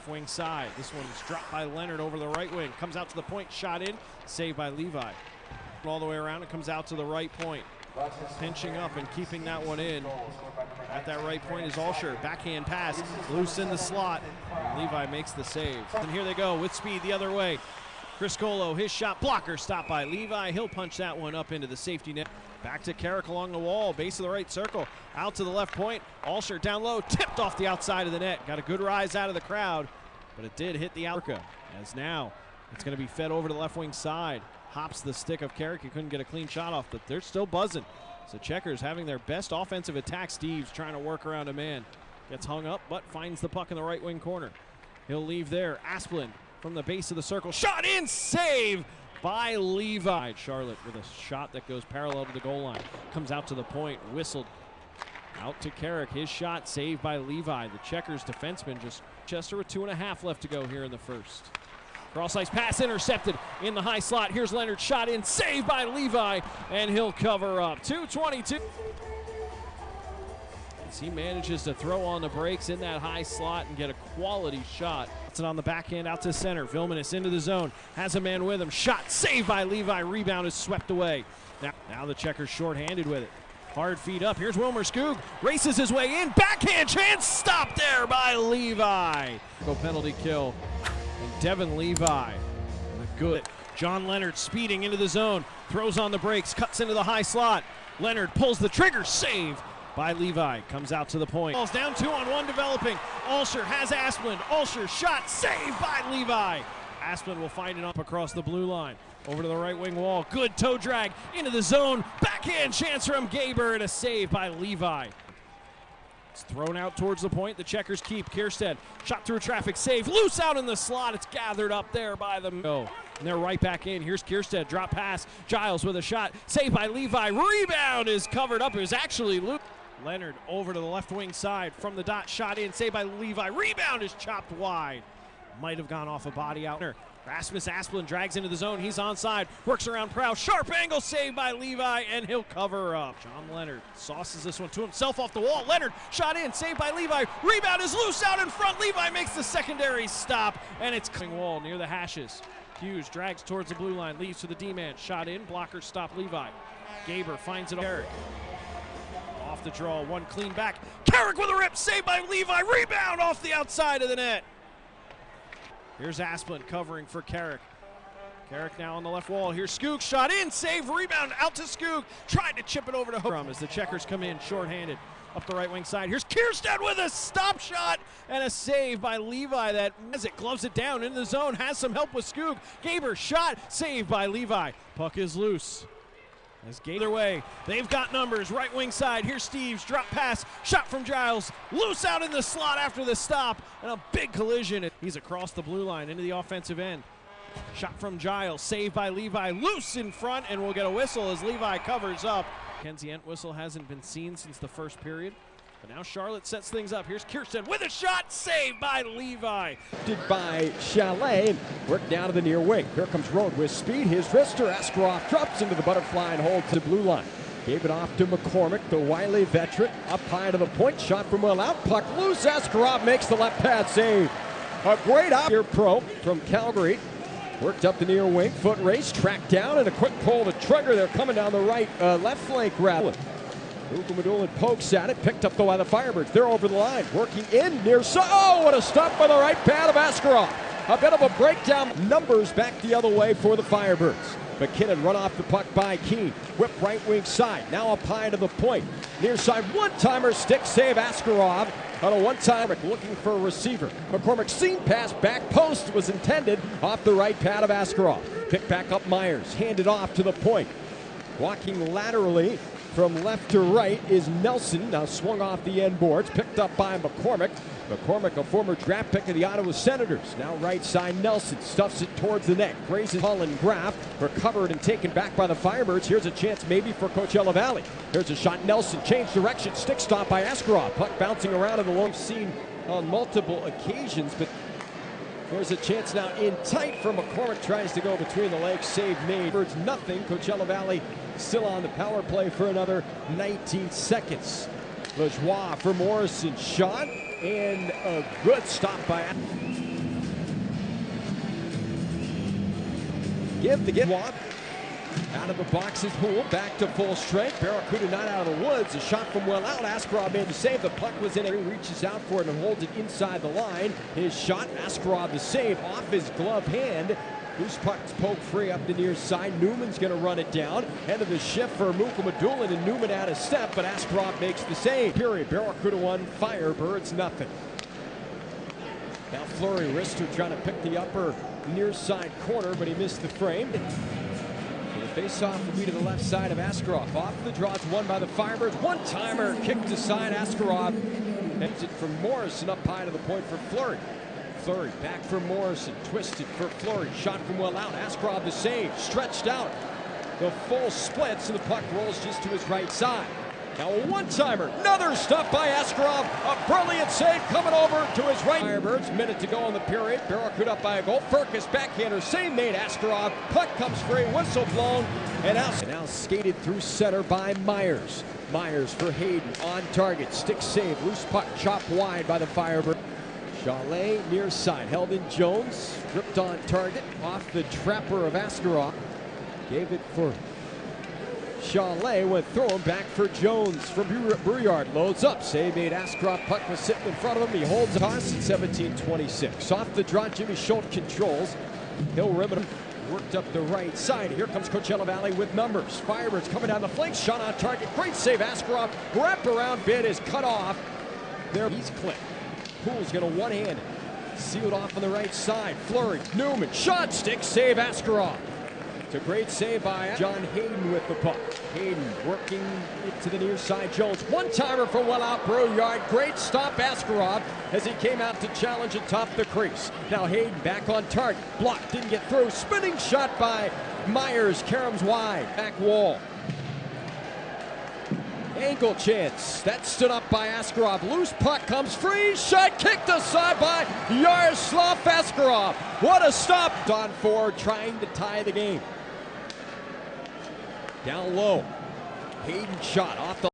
left wing side. This one's dropped by Leonard over the right wing. Comes out to the point, shot in, saved by Levi. All the way around, it comes out to the right point. Pinching up and keeping that one in. At that right point is Alsher. Backhand pass, loose in the slot. Levi makes the save. And here they go with speed the other way. Chris Colo, his shot blocker, stopped by Levi. He'll punch that one up into the safety net. Back to Carrick along the wall, base of the right circle. Out to the left point. Alsher down low, tipped off the outside of the net. Got a good rise out of the crowd, but it did hit the outer. As now it's going to be fed over to the left wing side. Hops the stick of Carrick. He couldn't get a clean shot off, but they're still buzzing. So Checkers having their best offensive attack. Steve's trying to work around a man. Gets hung up, but finds the puck in the right wing corner. He'll leave there. Asplund from the base of the circle. Shot in, save by Levi. Charlotte with a shot that goes parallel to the goal line. Comes out to the point, whistled. Out to Carrick, his shot saved by Levi. The Checkers defenseman just Chester with 2.5 left to go here in the first. Cross ice pass intercepted in the high slot. Here's Leonard, shot in, saved by Levi, and he'll cover up. 2:22. As he manages to throw on the brakes in that high slot and get a quality shot. It's it on the backhand out to center. Vilmanis into the zone, has a man with him. Shot saved by Levi. Rebound is swept away. Now the Checkers shorthanded with it. Hard feet up. Here's Wilmer Skoog. Races his way in. Backhand chance. Stopped there by Levi. Go penalty kill. And Devon Levi. Good. John Leonard speeding into the zone. Throws on the brakes. Cuts into the high slot. Leonard pulls the trigger. Save by Levi. Comes out to the point. Ball's down 2-on-1 developing. Alsher has Asplund. Alsher shot. Saved by Levi. Asplund will find it up across the blue line. Over to the right wing wall. Good toe drag into the zone. Backhand chance from Gaber and a save by Levi. It's thrown out towards the point. The Checkers keep. Kierstead shot through traffic. Save. Loose out in the slot. It's gathered up there by the and they're right back in. Here's Kierstead. Drop pass. Giles with a shot. Saved by Levi. Rebound is covered up. It was actually Luke. Leonard over to the left wing side. From the dot. Shot in. Saved by Levi. Rebound is chopped wide. Might have gone off a body out there. Rasmus Asplund drags into the zone. He's onside. Works around Prow. Sharp angle saved by Levi, and he'll cover up. John Leonard sauces this one to himself off the wall. Leonard shot in. Saved by Levi. Rebound is loose out in front. Levi makes the secondary stop, and it's cutting wall near the hashes. Hughes drags towards the blue line. Leaves to the D-man. Shot in. Blocker stop Levi. Gaber finds it. Carrick. Off the draw. One clean back. Carrick with a rip. Saved by Levi. Rebound off the outside of the net. Here's Asplund covering for Carrick. Carrick now on the left wall. Here's Skoog. Shot in. Save. Rebound out to Skoog. Tried to chip it over to Hook. As the Checkers come in shorthanded. Up the right wing side. Here's Kierstead with a stop shot and a save by Levi that as it gloves it down in the zone. Has some help with Skoog. Gaber shot. Saved by Levi. Puck is loose. As Gator way, they've got numbers. Right wing side. Here's Steves. Drop pass. Shot from Giles. Loose out in the slot after the stop. And a big collision. He's across the blue line into the offensive end. Shot from Giles. Saved by Levi. Loose in front. And we'll get a whistle as Levi covers up. Kenzie Entwistle hasn't been seen since the first period. But now Charlotte sets things up. Here's Kierstead with a shot. Saved by Levi. By Chalet and worked down to the near wing. Here comes Road with speed. His wrister. Askarov drops into the butterfly and holds the blue line. Gave it off to McCormick, the wily veteran. Up high to the point. Shot from well out. Puck loose. Askarov makes the left pad save. A great op here pro from Calgary. Worked up the near wing. Foot race. Tracked down and a quick pull to trigger. They're coming down the right left flank rather. Ugumadulin pokes at it, picked up by the Firebirds. They're over the line, working in near. Oh, what a stop by the right pad of Askarov. A bit of a breakdown. Numbers back the other way for the Firebirds. McKinnon run off the puck by Keene. Whip right wing side. Now up high to the point. Near side one-timer stick save Askarov on a one-timer looking for a receiver. McCormick's seam pass back post was intended off the right pad of Askarov. Pick back up Myers. Handed off to the point. Walking laterally from left to right is Nelson, now swung off the end boards, picked up by McCormick. McCormick, a former draft pick of the Ottawa Senators. Now right side Nelson, stuffs it towards the net. Grazes Holland Graff, recovered and taken back by the Firebirds. Here's a chance maybe for Coachella Valley. Here's a shot, Nelson, change direction, stick stop by Askarov. Puck bouncing around in the low seen on multiple occasions, but there's a chance now in tight for McCormick, tries to go between the legs, save made. Birds nothing, Coachella Valley still on the power play for another 19 seconds. Lajoie for Morrison, shot, and a good stop by give the give off. Out of the box is Houle, back to full strength. Barracuda not out of the woods. A shot from well out. Askarov made the save. The puck was in. He reaches out for it and holds it inside the line. His shot, Askarov the save off his glove hand. Loose puck's poked free up the near side. Newman's going to run it down. End of the shift for Mukamadulin, and Newman out of step, but Askarov makes the save. Period. Barracuda 1, Firebirds nothing. Now Fleury, wrister trying to pick the upper near side corner, but he missed the frame. Face-off will be to the left side of Askarov. Off the draw, it's won by the Firebirds. One-timer kicked aside. Askarov ends it from Morrison up high to the point for Fleury. Fleury back for Morrison, twisted for Fleury. Shot from well out. Askarov the save, stretched out. The full splits, and the puck rolls just to his right side. Now a one-timer, another stop by Askarov. A brilliant save coming over to his right. Firebirds, minute to go in the period. Barracuda up by a goal. Firkus backhander, save made. Askarov, puck comes free, whistle blown, and now skated through center by Myers. Myers for Hayden, on target, stick save, loose puck, chopped wide by the Firebirds. Chalet near side, held in Jones, ripped on target, off the trapper of Askarov. Gave it for Chalet, went through him, back for Jones from Brouillard, loads up, save made. Askarov, puck was sitting in front of him, he holds a toss at 17:26. Off the draw, Jimmy Schultz controls, he'll rim it, worked up the right side. Here comes Coachella Valley with numbers. Firebirds coming down the flank, shot on target, great save. Askarov, wrap around bid is cut off. There he's clipped. Poole's gonna one-hand, sealed off on the right side. Fleury, Newman, shot, stick save. Askarov. It's a great save by John Hayden with the puck. Hayden working it to the near side. Jones, one-timer from well out Brouillard. Great stop Askarov as he came out to challenge atop the crease. Now Hayden back on target. Blocked, didn't get through. Spinning shot by Myers. Karam's wide. Back wall. Angle chance. That stood up by Askarov. Loose puck comes free. Shot kicked aside by Yaroslav Askarov. What a stop. Don Ford trying to tie the game. Down low. Hayden shot off the